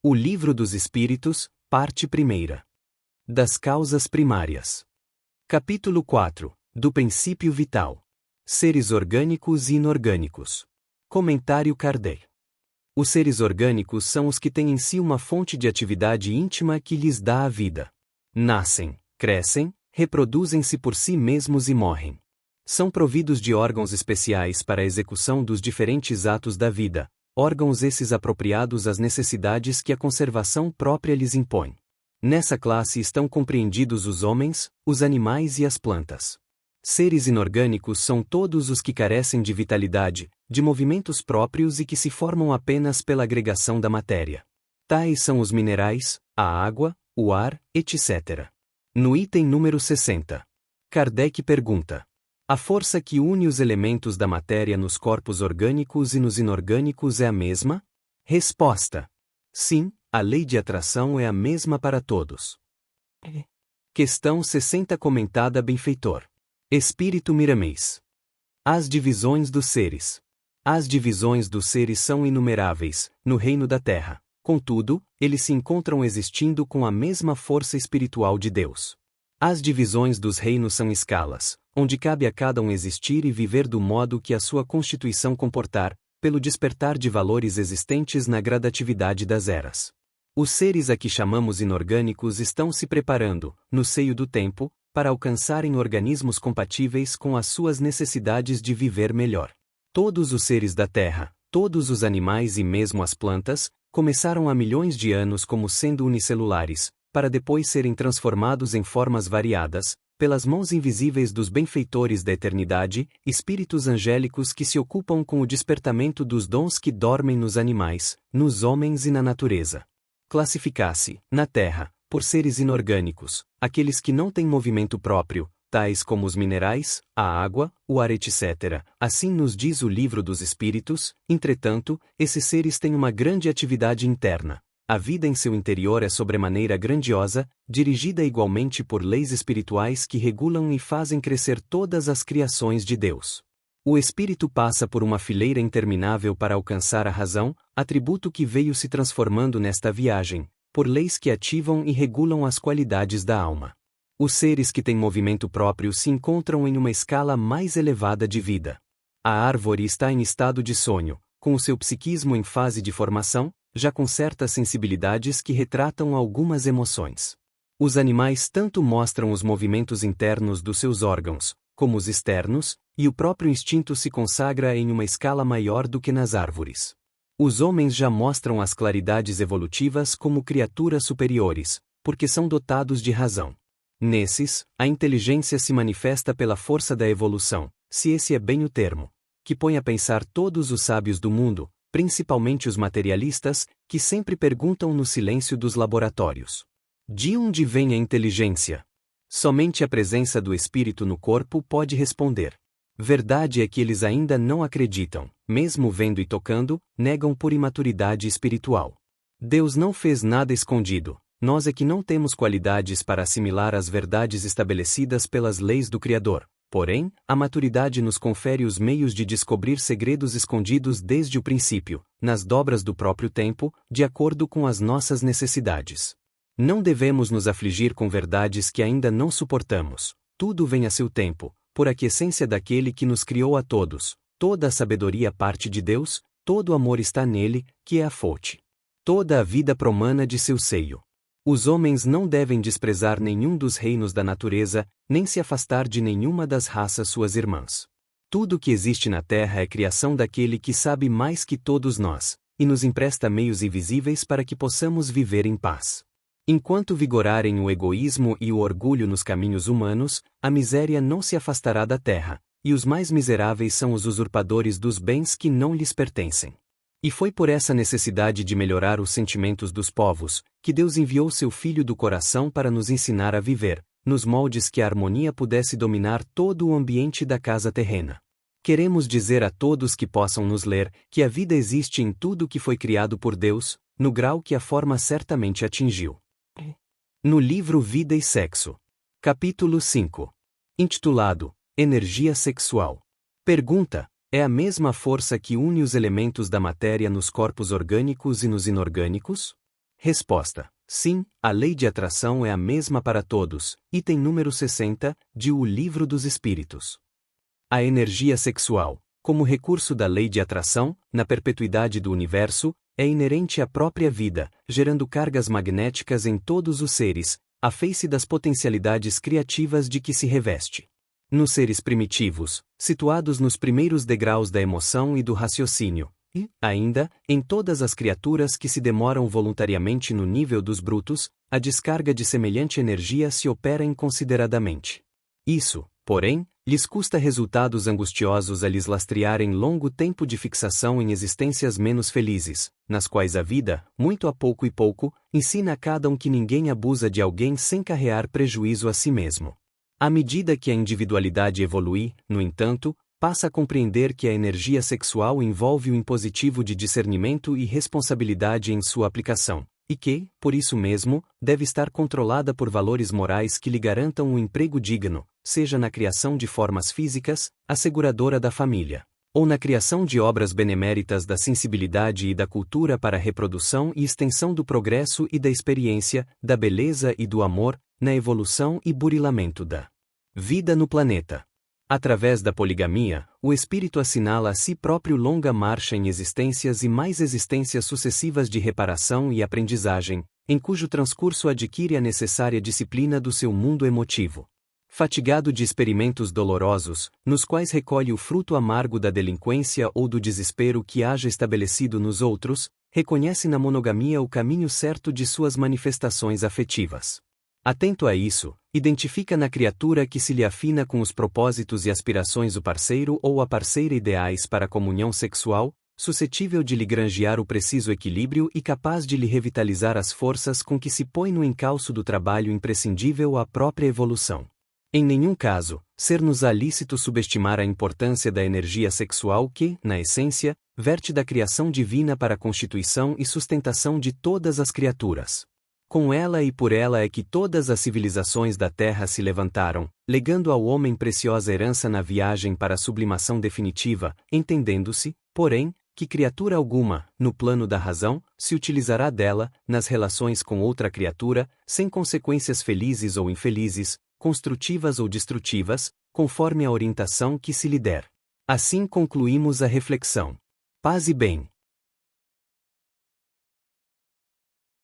O Livro dos Espíritos, parte 1. Das causas primárias. Capítulo 4. Do princípio vital. Seres orgânicos e inorgânicos. Comentário Kardec. Os seres orgânicos são os que têm em si uma fonte de atividade íntima que lhes dá a vida. Nascem, crescem, reproduzem-se por si mesmos e morrem. São providos de órgãos especiais para a execução dos diferentes atos da vida, órgãos esses apropriados às necessidades que a conservação própria lhes impõe. Nessa classe estão compreendidos os homens, os animais e as plantas. Seres inorgânicos são todos os que carecem de vitalidade, de movimentos próprios e que se formam apenas pela agregação da matéria. Tais são os minerais, a água, o ar, etc. No item número 60. Kardec pergunta: a força que une os elementos da matéria nos corpos orgânicos e nos inorgânicos é a mesma? Resposta: sim, a lei de atração é a mesma para todos. Questão 60 comentada Benfeitor. Espírito Miramês. As divisões dos seres. As divisões dos seres são inumeráveis, no reino da Terra. Contudo, eles se encontram existindo com a mesma força espiritual de Deus. As divisões dos reinos são escalas, onde cabe a cada um existir e viver do modo que a sua constituição comportar, pelo despertar de valores existentes na gradatividade das eras. Os seres a que chamamos inorgânicos estão se preparando, no seio do tempo, para alcançarem organismos compatíveis com as suas necessidades de viver melhor. Todos os seres da Terra, todos os animais e mesmo as plantas, começaram há milhões de anos como sendo unicelulares, para depois serem transformados em formas variadas, pelas mãos invisíveis dos benfeitores da eternidade, espíritos angélicos que se ocupam com o despertamento dos dons que dormem nos animais, nos homens e na natureza. Classificar-se, na Terra, por seres inorgânicos, aqueles que não têm movimento próprio, tais como os minerais, a água, o ar, etc. Assim nos diz o Livro dos Espíritos. Entretanto, esses seres têm uma grande atividade interna. A vida em seu interior é sobremaneira grandiosa, dirigida igualmente por leis espirituais que regulam e fazem crescer todas as criações de Deus. O espírito passa por uma fileira interminável para alcançar a razão, atributo que veio se transformando nesta viagem, por leis que ativam e regulam as qualidades da alma. Os seres que têm movimento próprio se encontram em uma escala mais elevada de vida. A árvore está em estado de sonho, com o seu psiquismo em fase de formação, já com certas sensibilidades que retratam algumas emoções. Os animais tanto mostram os movimentos internos dos seus órgãos, como os externos, e o próprio instinto se consagra em uma escala maior do que nas árvores. Os homens já mostram as claridades evolutivas como criaturas superiores, porque são dotados de razão. Nesses, a inteligência se manifesta pela força da evolução, se esse é bem o termo, que põe a pensar todos os sábios do mundo, principalmente os materialistas, que sempre perguntam no silêncio dos laboratórios: de onde vem a inteligência? Somente a presença do espírito no corpo pode responder. Verdade é que eles ainda não acreditam, mesmo vendo e tocando, negam por imaturidade espiritual. Deus não fez nada escondido, nós é que não temos qualidades para assimilar as verdades estabelecidas pelas leis do Criador. Porém, a maturidade nos confere os meios de descobrir segredos escondidos desde o princípio, nas dobras do próprio tempo, de acordo com as nossas necessidades. Não devemos nos afligir com verdades que ainda não suportamos. Tudo vem a seu tempo, por aquiescência daquele que nos criou a todos. Toda a sabedoria parte de Deus, todo amor está nele, que é a fonte. Toda a vida promana de seu seio. Os homens não devem desprezar nenhum dos reinos da natureza, nem se afastar de nenhuma das raças suas irmãs. Tudo que existe na Terra é criação daquele que sabe mais que todos nós, e nos empresta meios invisíveis para que possamos viver em paz. Enquanto vigorarem o egoísmo e o orgulho nos caminhos humanos, a miséria não se afastará da Terra, e os mais miseráveis são os usurpadores dos bens que não lhes pertencem. E foi por essa necessidade de melhorar os sentimentos dos povos, que Deus enviou seu Filho do coração para nos ensinar a viver, nos moldes que a harmonia pudesse dominar todo o ambiente da casa terrena. Queremos dizer a todos que possam nos ler, que a vida existe em tudo que foi criado por Deus, no grau que a forma certamente atingiu. No livro Vida e Sexo. Capítulo 5. Intitulado Energia Sexual. Pergunta: é a mesma força que une os elementos da matéria nos corpos orgânicos e nos inorgânicos? Resposta: sim, a lei de atração é a mesma para todos, item número 60, de O Livro dos Espíritos. A energia sexual, como recurso da lei de atração, na perpetuidade do universo, é inerente à própria vida, gerando cargas magnéticas em todos os seres, à face das potencialidades criativas de que se reveste. Nos seres primitivos, situados nos primeiros degraus da emoção e do raciocínio, e, ainda, em todas as criaturas que se demoram voluntariamente no nível dos brutos, a descarga de semelhante energia se opera inconsideradamente. Isso, porém, lhes custa resultados angustiosos a lhes lastrearem longo tempo de fixação em existências menos felizes, nas quais a vida, muito a pouco e pouco, ensina a cada um que ninguém abusa de alguém sem carrear prejuízo a si mesmo. À medida que a individualidade evolui, no entanto, passa a compreender que a energia sexual envolve o impositivo de discernimento e responsabilidade em sua aplicação, e que, por isso mesmo, deve estar controlada por valores morais que lhe garantam um emprego digno, seja na criação de formas físicas, asseguradora da família, ou na criação de obras beneméritas da sensibilidade e da cultura para a reprodução e extensão do progresso e da experiência, da beleza e do amor, na evolução e burilamento da vida no planeta. Através da poligamia, o espírito assinala a si próprio longa marcha em existências e mais existências sucessivas de reparação e aprendizagem, em cujo transcurso adquire a necessária disciplina do seu mundo emotivo. Fatigado de experimentos dolorosos, nos quais recolhe o fruto amargo da delinquência ou do desespero que haja estabelecido nos outros, reconhece na monogamia o caminho certo de suas manifestações afetivas. Atento a isso, identifica na criatura que se lhe afina com os propósitos e aspirações o parceiro ou a parceira ideais para a comunhão sexual, suscetível de lhe granjear o preciso equilíbrio e capaz de lhe revitalizar as forças com que se põe no encalço do trabalho imprescindível à própria evolução. Em nenhum caso, ser-nos-á lícito subestimar a importância da energia sexual que, na essência, verte da criação divina para a constituição e sustentação de todas as criaturas. Com ela e por ela é que todas as civilizações da Terra se levantaram, legando ao homem preciosa herança na viagem para a sublimação definitiva, entendendo-se, porém, que criatura alguma, no plano da razão, se utilizará dela, nas relações com outra criatura, sem consequências felizes ou infelizes, construtivas ou destrutivas, conforme a orientação que se lhe der. Assim concluímos a reflexão. Paz e bem.